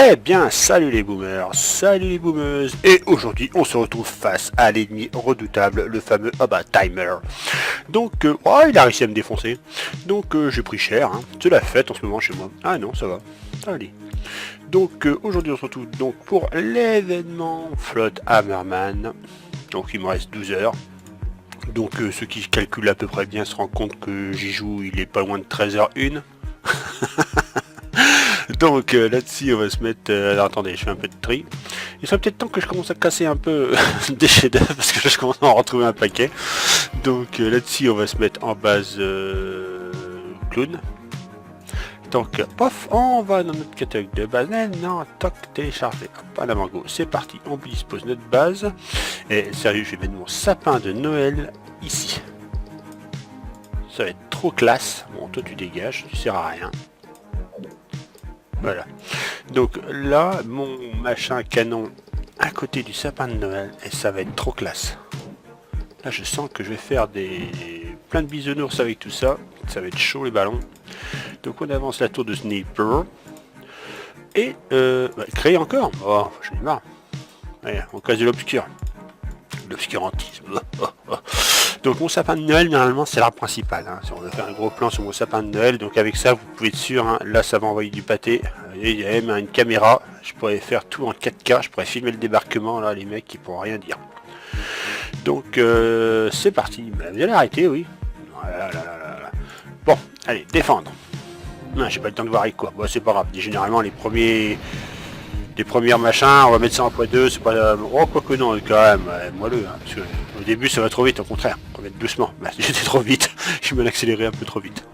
Eh bien, salut les boomers, salut les boomeuses, et aujourd'hui on se retrouve face à l'ennemi redoutable, le fameux Timer. Donc, il a réussi à me défoncer, donc j'ai pris cher, hein. C'est la fête en ce moment chez moi. Ah non, ça va, allez. Donc aujourd'hui on se retrouve donc pour l'événement Flood Hammerman, donc il me reste 12 heures. Donc ceux qui calculent à peu près bien se rendent compte que j'y joue, il est pas loin de 13h01. Donc là-dessus on va se mettre... alors attendez, je fais un peu de tri. Il serait peut-être temps que je commence à casser un peu des chefs-d'œuvre parce que là, je commence à en retrouver un paquet. Donc là-dessus on va se mettre en base clown. Donc pof, on va dans notre catalogue de base. Non, toc, télécharger. Hop, à la mango, c'est parti. On dispose notre base. Et sérieux, je vais mettre mon sapin de Noël ici. Ça va être trop classe. Bon, toi tu dégages, tu sers à rien. Voilà. Donc là, mon machin canon à côté du sapin de Noël, et ça va être trop classe. Là, je sens que je vais faire plein de bisounours avec tout ça. Ça va être chaud les ballons. Donc on avance la tour de Sniper. Et créer encore. Oh, j'en ai marre. Allez, on casse de l'obscur. L'obscurantisme. Donc mon sapin de Noël, normalement, c'est l'arbre principal. Hein. Si on veut faire un gros plan sur mon sapin de Noël, donc avec ça, vous pouvez être sûr, hein, là, ça va envoyer du pâté. Il y a même une caméra. Je pourrais faire tout en 4K. Je pourrais filmer le débarquement. Là, les mecs, ils pourront rien dire. Donc, c'est parti. Vous allez arrêter, oui. Voilà. Bon, allez, défendre. Non, j'ai pas le temps de voir avec quoi. Bon, c'est pas grave. Généralement, les premiers machins, on va mettre ça en x2, c'est pas... Oh, quoi que non, quand même, moelleux, hein, parce que au début, ça va trop vite, au contraire. On va mettre doucement. Bah, j'étais trop vite. Je vais accéléré un peu trop vite.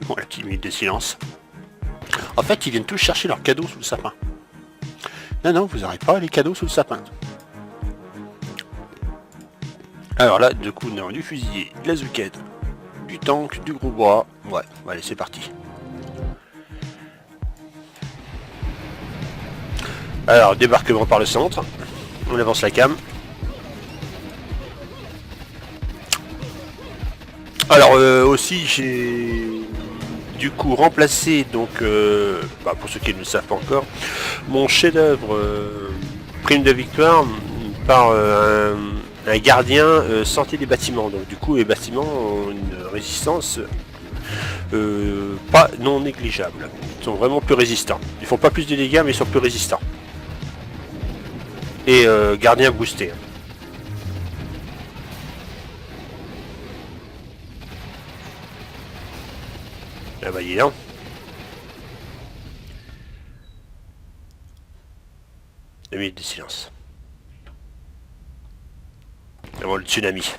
Bon, la petite minute de silence. En fait, ils viennent tous chercher leurs cadeaux sous le sapin. Non, vous n'aurez pas les cadeaux sous le sapin. Alors là, du coup, on a du fusilier, de la zouquette, du tank, du gros bois. Ouais, allez, c'est parti. Alors, débarquement par le centre. On avance la cam. Alors, aussi, j'ai du coup remplacé, donc, pour ceux qui ne le savent pas encore, mon chef-d'œuvre prime de victoire par un gardien sorti des bâtiments. Donc, du coup, les bâtiments ont une résistance pas non négligeable. Ils sont vraiment plus résistants. Ils font pas plus de dégâts, mais ils sont plus résistants. Et gardien boosté. Ah bah il est là. La minute de silence. Avant le tsunami.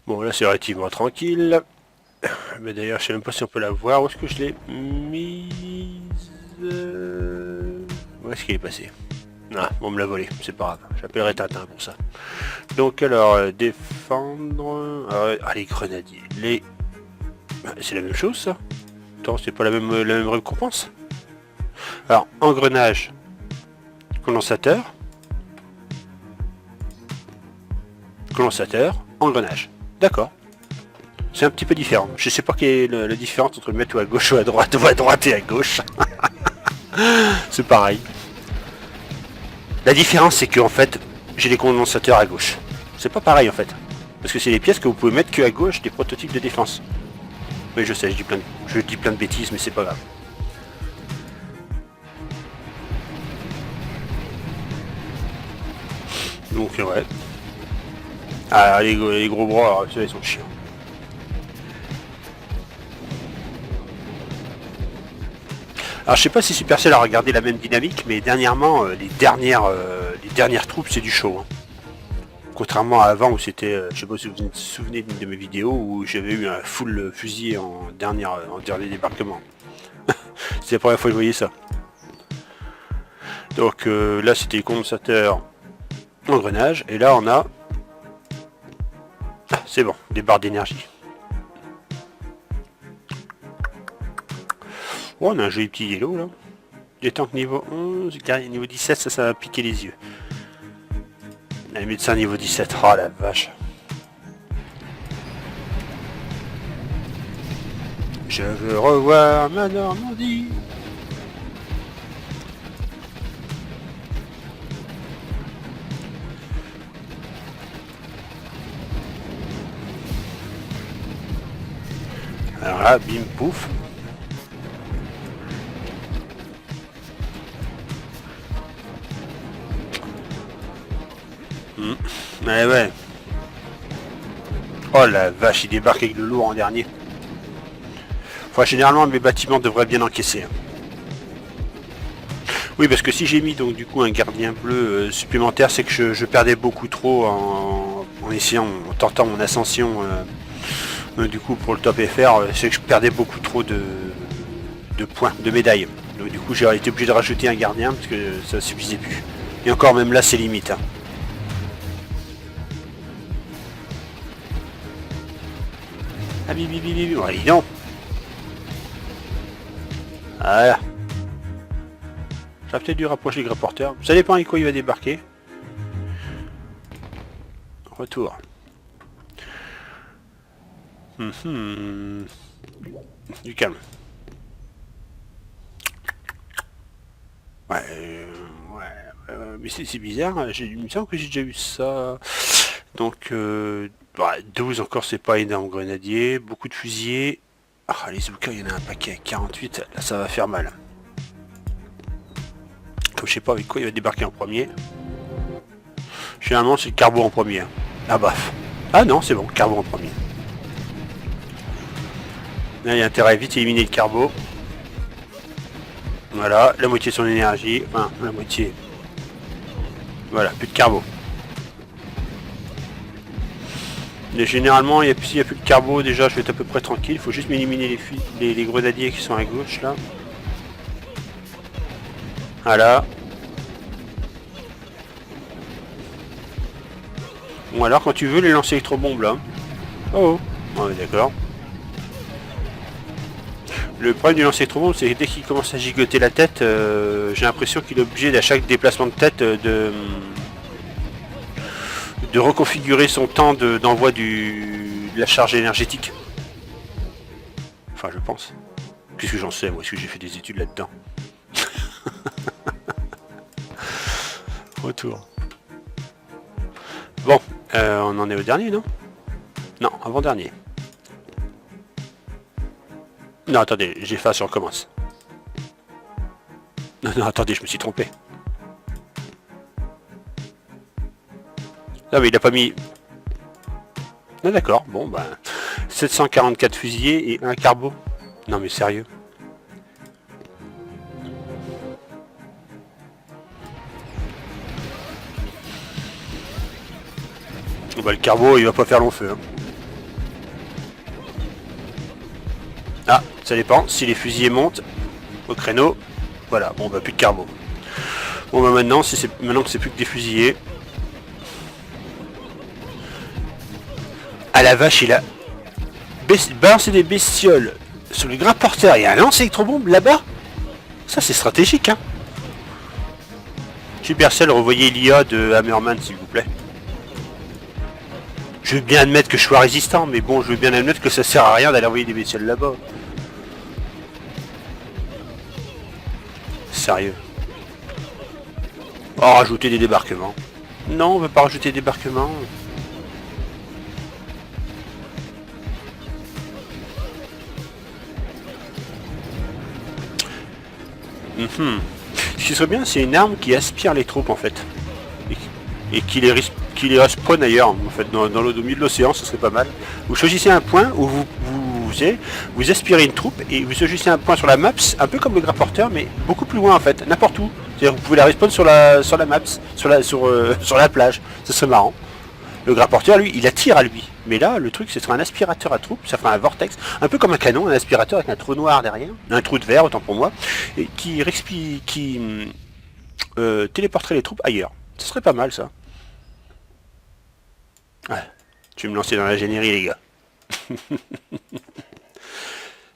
Bon là c'est relativement tranquille. Mais d'ailleurs je sais même pas si on peut la voir. Où est-ce que je l'ai mise? Où est-ce qu'il est passé? Ah, on me l'a volé, c'est pas grave, j'appellerai Tintin pour ça. Donc alors, défendre... les grenadiers, c'est la même chose ça? Attends, c'est pas la même récompense? Alors, engrenage, condensateur, engrenage, d'accord. C'est un petit peu différent, je sais pas quelle est la différence entre le mettre ou à gauche ou à droite et à gauche. C'est pareil. La différence c'est que en fait j'ai les condensateurs à gauche. C'est pas pareil en fait. Parce que c'est des pièces que vous pouvez mettre que à gauche des prototypes de défense. Oui je sais, je dis plein de bêtises mais c'est pas grave. Donc ouais. Ah les gros bras, ceux-là ils sont chiants. Alors je sais pas si Supercell a regardé la même dynamique, mais dernièrement les dernières troupes c'est du show. Hein. Contrairement à avant où c'était, je sais pas si vous vous souvenez d'une de mes vidéos où j'avais eu un full fusil en dernier débarquement. C'est la première fois que je voyais ça. Donc là c'était condensateur engrenage et là on a... Ah, c'est bon, des barres d'énergie. Oh, on a un joli petit yellow là. Des tanks niveau 11, niveau 17, ça va piquer les yeux. Les médecins niveau 17, oh la vache. Je veux revoir ma Normandie. Alors là, bim, pouf. Ouais, ouais. Oh la vache, il débarque avec le lourd en dernier. Enfin, généralement, mes bâtiments devraient bien encaisser. Oui, parce que si j'ai mis donc du coup un gardien bleu supplémentaire, c'est que je perdais beaucoup trop en essayant, en tentant mon ascension du coup pour le top FR, c'est que je perdais beaucoup trop de points, de médailles. Donc du coup j'ai été obligé de rajouter un gardien parce que ça suffisait plus. Et encore même là c'est limite. Hein. Ah bibi, ouais, non. Voilà. Ça a peut-être dû rapprocher le rapporteur. Ça dépend avec quoi il va débarquer. Retour. Du calme. Ouais, mais c'est bizarre. Il me semble que j'ai déjà eu ça. Donc, 12 encore, c'est pas énorme. Grenadier, beaucoup de fusiliers. Ah, les Zouka, il y en a un paquet à 48. Là, ça va faire mal. Comme je sais pas avec quoi il va débarquer en premier. Généralement, c'est le carbo en premier. Ah bah. Ah non, c'est bon, carbo en premier. Là, il y a intérêt à vite éliminer le carbo. Voilà, la moitié de son énergie. Enfin, la moitié. Voilà, plus de carbo. Mais généralement, s'il n'y a plus de carbo, déjà, je vais être à peu près tranquille. Il faut juste m'éliminer les grenadiers qui sont à gauche, là. Voilà. Bon, alors, quand tu veux, les lancer électrobombes, là. Oh, ouais, d'accord. Le problème du lancer électrobombe, c'est que dès qu'il commence à gigoter la tête, j'ai l'impression qu'il est obligé, à chaque déplacement de tête, de reconfigurer son temps d'envoi de la charge énergétique. Enfin, je pense. Qu'est-ce que j'en sais, moi, est-ce que j'ai fait des études là-dedans? Retour. Bon, on en est au dernier, non? Non, avant-dernier. Non, attendez, j'efface et on recommence. Non, attendez, je me suis trompé. Non, mais il a pas mis... Ah, d'accord, bon, ben... 744 fusillés et un carbo. Non, mais sérieux. Bah, le carbo, il va pas faire long feu. Hein. Ah, ça dépend. Si les fusillés montent au créneau, voilà, bon, bah, plus de carbo. Bon, bah, maintenant, maintenant que c'est plus que des fusillés... Ah la vache, il a balancé des bestioles sur les porteurs et un lance-électrobombe là-bas. Ça c'est stratégique, hein. Supercell, revoyez l'IA de Hammerman s'il vous plaît. Je veux bien admettre que je sois résistant, mais bon, je veux bien admettre que ça sert à rien d'aller envoyer des bestioles là-bas. Sérieux. Oh, rajouter des débarquements. Non, on veut pas rajouter des débarquements. Ce qui serait bien, c'est une arme qui aspire les troupes en fait. Et qui les respawn ailleurs, en fait, dans l'eau au milieu de l'océan, ce serait pas mal. Vous choisissez un point où vous aspirez une troupe et vous choisissez un point sur la map, un peu comme le grapporteur, mais beaucoup plus loin en fait, n'importe où. C'est-à-dire vous pouvez la respawn sur la map, sur la plage, ce serait marrant. Le grapporteur, lui, il attire à lui. Mais là, le truc, ce serait un aspirateur à troupes, ça ferait un vortex, un peu comme un canon, un aspirateur avec un trou noir derrière, un trou de verre, autant pour moi, et qui téléporterait les troupes ailleurs. Ce serait pas mal, ça. Ouais, je vais me lancer dans l'ingénierie, les gars.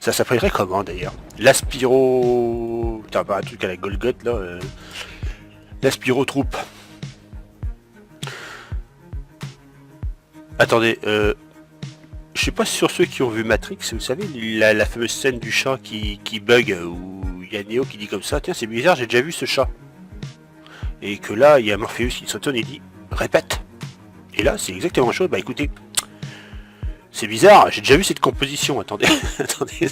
Ça s'appellerait comment, d'ailleurs? L'aspiro... Putain, pas un truc à la Golgoth, là. L'aspiro troupe. Attendez, je sais pas si sur ceux qui ont vu Matrix, vous savez, la fameuse scène du chat qui bug, où il y a Neo qui dit comme ça, tiens c'est bizarre, j'ai déjà vu ce chat. Et que là, il y a Morpheus qui s'étonne et dit, répète. Et là, c'est exactement la chose, bah écoutez, C'est bizarre, j'ai déjà vu cette composition, attendez. Attendez.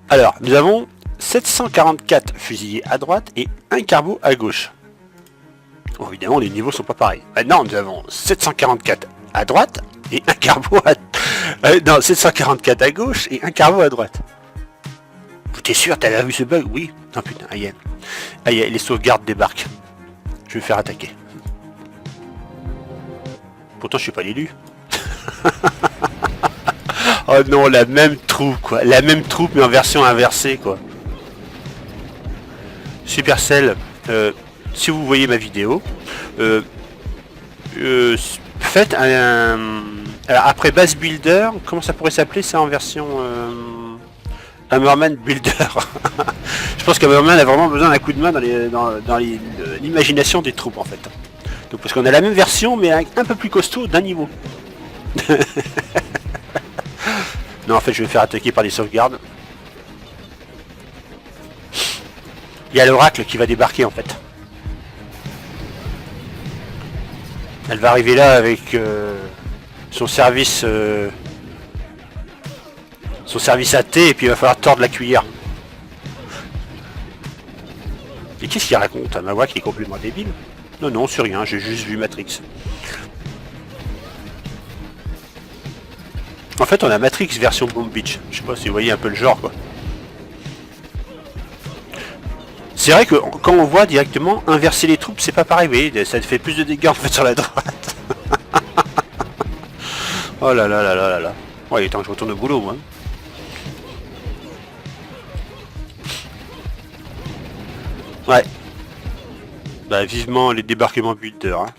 Alors, nous avons 744 fusillés à droite et un carbo à gauche. Bon, évidemment, les niveaux sont pas pareils. Maintenant, nous avons 744 à droite et un carbo à... non, 744 à gauche et un carbo à droite. T'es sûr, t'as vu ce bug? Oui. Non, putain, aïe. Aïe, les sauvegardes débarquent. Je vais me faire attaquer. Pourtant, je suis pas l'élu. Oh non, la même troupe, quoi. La même troupe, mais en version inversée, quoi. Supercell, si vous voyez ma vidéo, faites un... Alors, après Base Builder, comment ça pourrait s'appeler ça en version... Hammerman Builder. Je pense qu'Hammerman a vraiment besoin d'un coup de main dans l'imagination des troupes, en fait. Donc, parce qu'on a la même version, mais un peu plus costaud d'un niveau. Non, en fait, je vais me faire attaquer par des sauvegardes. Il y a l'oracle qui va débarquer, en fait. Elle va arriver là avec son service AT, et puis il va falloir tordre la cuillère. Et qu'est-ce qu'il raconte? Ma voix qui est complètement débile. Non, non, c'est rien, j'ai juste vu Matrix. En fait, on a Matrix version Bomb Beach. Je sais pas si vous voyez un peu le genre, quoi. C'est vrai que quand on voit directement inverser les troupes, c'est pas pareil, vous voyez, ça fait plus de dégâts en fait sur la droite. Oh là là là là là là. Ouais, il est temps que je retourne au boulot, moi. Ouais. Bah, vivement les débarquements builders. Hein.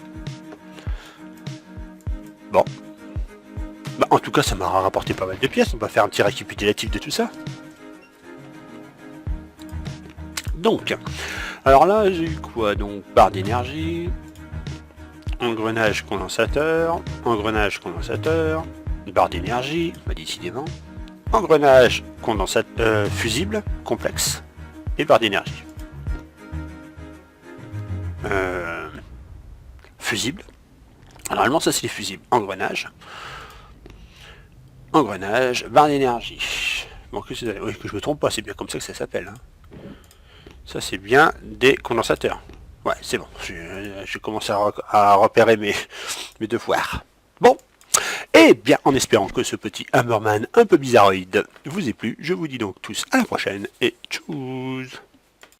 Bon. Bah, en tout cas, ça m'a rapporté pas mal de pièces. On va faire un petit récapitulatif de tout ça. Donc, alors là, j'ai eu quoi? Donc, barre d'énergie, engrenage condensateur, barre d'énergie, bah, décidément, engrenage condensateur, fusible, complexe, et barre d'énergie. Fusible. Alors, normalement, ça c'est les fusibles. Engrenage, barre d'énergie. Bon, oui, que je me trompe pas, c'est bien comme ça que ça s'appelle. Hein. Ça c'est bien des condensateurs. Ouais, c'est bon. Je commence à repérer mes devoirs. Bon. Et bien, en espérant que ce petit Hammerman un peu bizarroïde vous ait plu, je vous dis donc tous à la prochaine et tchuss.